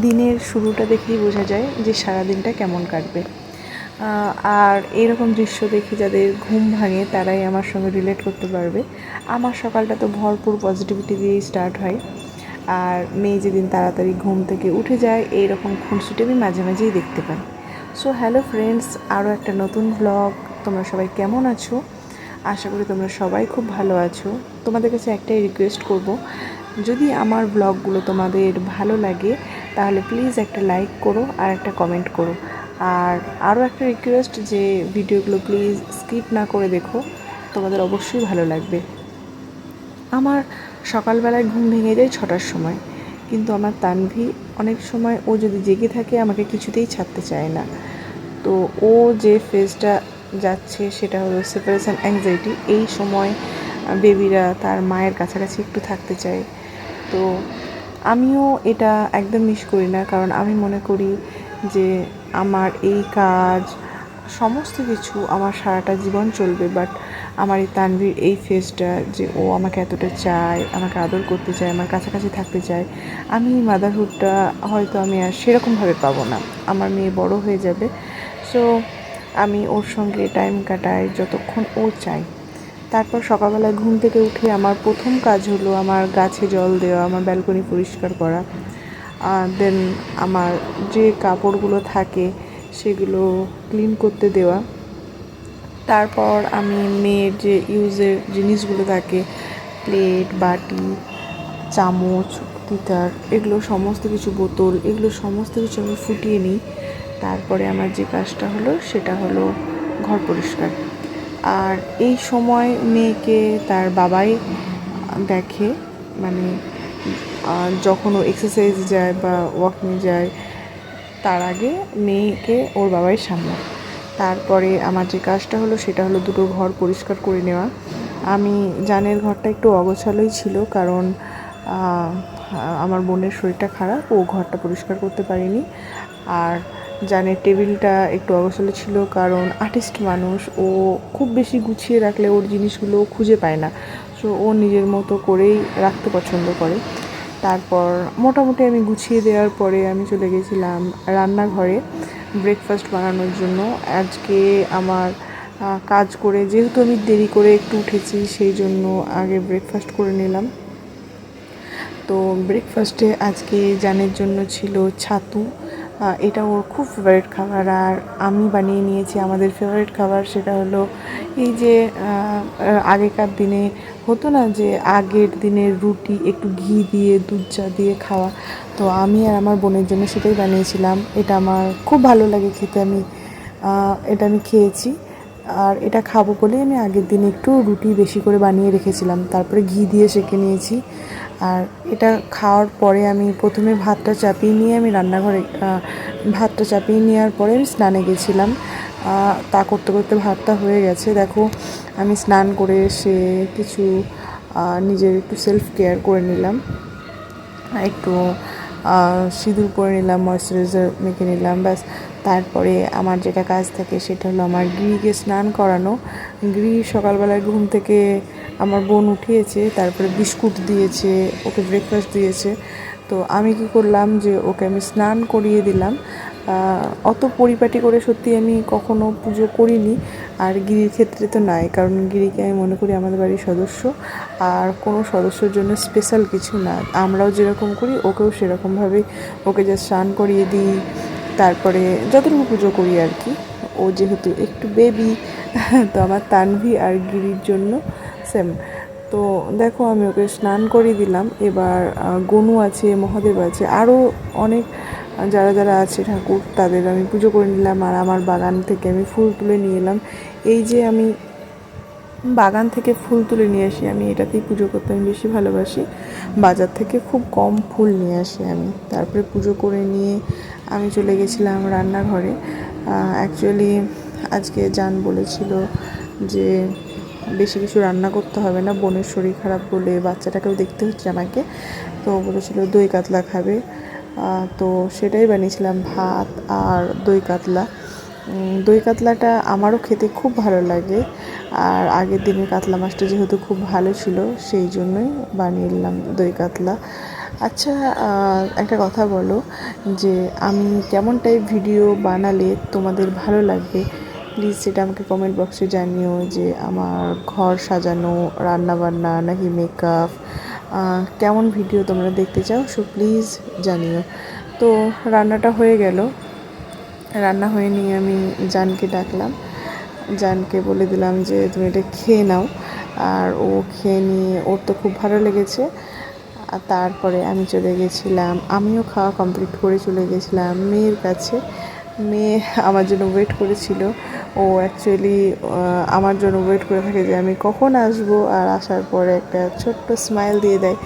দিনের শুরুটা দেখেই বোঝা যায় যে সারাদিনটা কেমন কাটবে। আর এরকম দৃশ্য দেখে যাদের ঘুম ভাঙে তারাই আমার সঙ্গে রিলেট করতে পারবে। আমার সকালটা তো ভরপুর পজিটিভিটি দিয়েই স্টার্ট হয়। আর মেয়ে যেদিন তাড়াতাড়ি ঘুম থেকে উঠে যায় এইরকম খুনসুটি আমি মাঝে মাঝেই দেখতে পাই। সো হ্যালো ফ্রেন্ডস, আরও একটা নতুন ব্লগ। তোমরা সবাই কেমন আছো? আশা করি তোমরা সবাই খুব ভালো আছো। তোমাদের কাছে একটাই রিকোয়েস্ট করব, যদি আমার ব্লগগুলো তোমাদের ভালো লাগে তাহলে প্লিজ একটা লাইক করো আর একটা কমেন্ট করো। আর আরও একটা রিকোয়েস্ট যে ভিডিওগুলো প্লিজ স্কিপ না করে দেখো, তোমাদের অবশ্যই ভালো লাগবে। আমার সকালবেলায় ঘুম ভেঙে যায় 6টার সময়, কিন্তু আমার তানভি অনেক সময় ও যদি জেগে থাকে আমাকে কিছুতেই ছাড়তে চায় না। তো ও যে ফেজটা যাচ্ছে সেটা হলো সেপারেশন অ্যাংজাইটি। এই সময় বেবিরা তার মায়ের কাছাকাছি একটু থাকতে চায়। তো আমিও এটা একদম মিস করি না, কারণ আমি মনে করি যে আমার এই কাজ সমস্ত কিছু আমার সারাটা জীবন চলবে, বাট আমার এই তানভীর এই ফেজটা যে ও আমাকে এতটা চায়, আমাকে আদর করতে চায়, আমার কাছাকাছি থাকতে চায়, আমি মাদারহুডটা হয়তো আমি আর সেরকমভাবে পাবো না। আমার মেয়ে বড় হয়ে যাবে, সো আমি ওর সঙ্গে টাইম কাটাই যতক্ষণ ও চাই। তারপর সকালবেলায় ঘুম থেকে উঠে আমার প্রথম কাজ হলো আমার গাছে জল দেওয়া, আমার ব্যালকনি পরিষ্কার করা, দেন আমার যে কাপড়গুলো থাকে সেগুলো ক্লিন করতে দেওয়া। তারপর আমি মেয়ের যে ইউজের জিনিসগুলো থাকে, প্লেট, বাটি, চামচ, তিতার, এগুলো সমস্ত কিছু, বোতল, এগুলো সমস্ত কিছু আমি ফুটিয়ে নিই। তারপরে আমার যে কাজটা হলো সেটা হলো ঘর পরিষ্কার। আর এই সময় মেয়েকে তার বাবাই দেখে, মানে যখন ও এক্সারসাইজ যায় বা ওয়াকিং যায় তার আগে মেয়েকে ওর বাবাই সামলায়। তারপরে আমার যে কাজটা হলো সেটা হলো দুটো ঘর পরিষ্কার করে নেওয়া। আমি জানের ঘরটা একটু অগোছালোই ছিল, কারণ আমার বোনের শরীরটা খারাপ, ও ঘরটা পরিষ্কার করতে পারিনি। আর জানের টেবিলটা একটু অগোছালো ছিল, কারণ আর্টিস্ট মানুষ, ও খুব বেশি গুছিয়ে রাখলে ওর জিনিসগুলো খুঁজে পায় না, সো ও নিজের মতো করেই রাখতে পছন্দ করে। তারপর মোটামুটি আমি গুছিয়ে দেওয়ার পরে আমি চলে গেছিলাম রান্নাঘরে ব্রেকফাস্ট বানানোর জন্য। আজকে আমার কাজ করে, যেহেতু আমি দেরি করে একটু উঠেছি, সেই জন্য আগে ব্রেকফাস্ট করে নিলাম। তো ব্রেকফাস্টে আজকে জানের জন্য ছিল ছাতু। এটা ওর খুব ফেভারিট খাবার, আর আমি বানিয়ে নিয়েছি আমাদের ফেভারিট খাবার। সেটা হলো এই যে আগেকার দিনে হতো না যে আগের দিনের রুটি একটু ঘি দিয়ে দুধ চা দিয়ে খাওয়া, তো আমি আর আমার বোনের জন্য সেটাই বানিয়েছিলাম। এটা আমার খুব ভালো লাগে খেতে, এটা আমি খেয়েছি। আর এটা খাবো বলে আমি আগের দিন একটু রুটি বেশি করে বানিয়ে রেখেছিলাম, তারপরে ঘি দিয়ে সেঁকে নিয়েছি। আর এটা খাওয়ার পরে আমি প্রথমে ভাতটা চাপিয়ে নিয়ে আমি রান্নাঘরে ভাতটা চাপিয়ে নেওয়ার পরে আমি স্নানে গেছিলাম। তা করতে করতে ভাতটা হয়ে গেছে। দেখো, আমি স্নান করে এসে কিছু নিজের একটু সেলফ কেয়ার করে নিলাম, একটু সিঁদুর পরে নিলাম, ময়েশ্চারাইজার মেখে নিলাম, ব্যাস। তারপরে আমার যেটা কাজ থাকে সেটা হলো আমার গিরিকে স্নান করানো। গিরি সকালবেলায় ঘুম থেকে আমার বোন উঠিয়েছে, তারপরে বিস্কুট দিয়েছে, ওকে ব্রেকফাস্ট দিয়েছে। তো আমি কি করলাম যে ওকে আমি স্নান করিয়ে দিলাম। অত পরিপাটি করে সত্যি আমি কখনো পুজো করিনি, আর গিরির ক্ষেত্রে তো নাই, কারণ গিরিকে আমি মনে করি আমাদের বাড়ির সদস্য, আর কোনো সদস্যর জন্য স্পেশাল কিছু না। আমরাও যেরকম করি ওকেও সেরকমভাবেই ওকে যা স্নান করিয়ে দিই, তারপরে যতটুকু পুজো করি আর কি। ও যেহেতু একটু বেবি, তো আমার তানভি আর গিরির জন্য সেম। তো দেখো, আমি ওকে স্নান করিয়ে দিলাম। এবার গনু আছে, মহাদেব আছে, আরও অনেক যারা যারা আছে ঠাকুর, তাদের আমি পুজো করে নিলাম। আর আমার বাগান থেকে আমি ফুল তুলে নিয়ে এলাম। এই যে আমি বাগান থেকে ফুল তুলে নিয়ে আসি, আমি এটাতেই পুজো করতে আমি বেশি ভালোবাসি। বাজার থেকে খুব কম ফুল নিয়ে আসি আমি। তারপরে পুজো করে নিয়ে আমি চলে গেছিলাম রান্নাঘরে। অ্যাকচুয়ালি আজকে জান বলেছিল যে বেশি কিছু রান্না করতে হবে না, বোনের শরীর খারাপ বলে বাচ্চাটাকেও দেখতে হচ্ছে আমাকে। তো বলেছিল দই কাতলা খাবে, তো সেটাই বানিয়েছিলাম, ভাত আর দই কাতলা। দই কাতলাটা আমারও খেতে খুব ভালো লাগে, আর আগের দিনের কাতলা মাছটা যেহেতু খুব ভালো ছিল সেই জন্যই বানিয়ে নিলাম দই কাতলা। আচ্ছা, একটা কথা বলো যে আমি কেমন টাইপ ভিডিও বানালে তোমাদের ভালো লাগবে, প্লিজ সেটা আমাকে কমেন্ট বক্সে জানিও। যে আমার ঘর সাজানো, রান্নাবান্না, নাকি মেকআপ, কেমন ভিডিও তোমরা দেখতে চাও, সো প্লিজ জানিও। তো রান্নাটা হয়ে গেল, রান্না হয়ে নিয়ে আমি জানকে ডাকলাম, জানকে বলে দিলাম যে তুমি এটা খেয়ে নাও। আর ও খেয়ে নিয়ে ওর তো খুব ভালো লেগেছে। আর তারপরে আমি চলে গেছিলাম, আমিও খাওয়া কমপ্লিট করে চলে গেছিলাম মেয়ের কাছে। মেয়ে আমার জন্য ওয়েট করেছিল। ও অ্যাকচুয়ালি আমার জন্য ওয়েট করে থাকে যে আমি কখন আসবো, আর আসার পরে একটা ছোট্ট স্মাইল দিয়ে দেয়।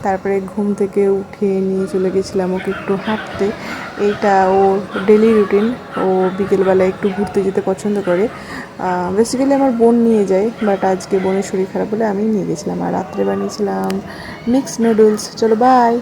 তারপরে ঘুম থেকে উঠে নিয়ে চলে গেছিলাম ওকে একটু হাঁটতে। এইটা ওর ডেলি রুটিন। ও বিকেলবেলা একটু ঘুরতে যেতে পছন্দ করে। বেসিক্যালি আমার বোন নিয়ে যায়, বাট আজকে বোনের শরীর খারাপ বলে আমি নিয়ে গেছিলাম। আর রাত্রে বানিয়েছিলাম মিক্সড নুডলস। চলো বাই।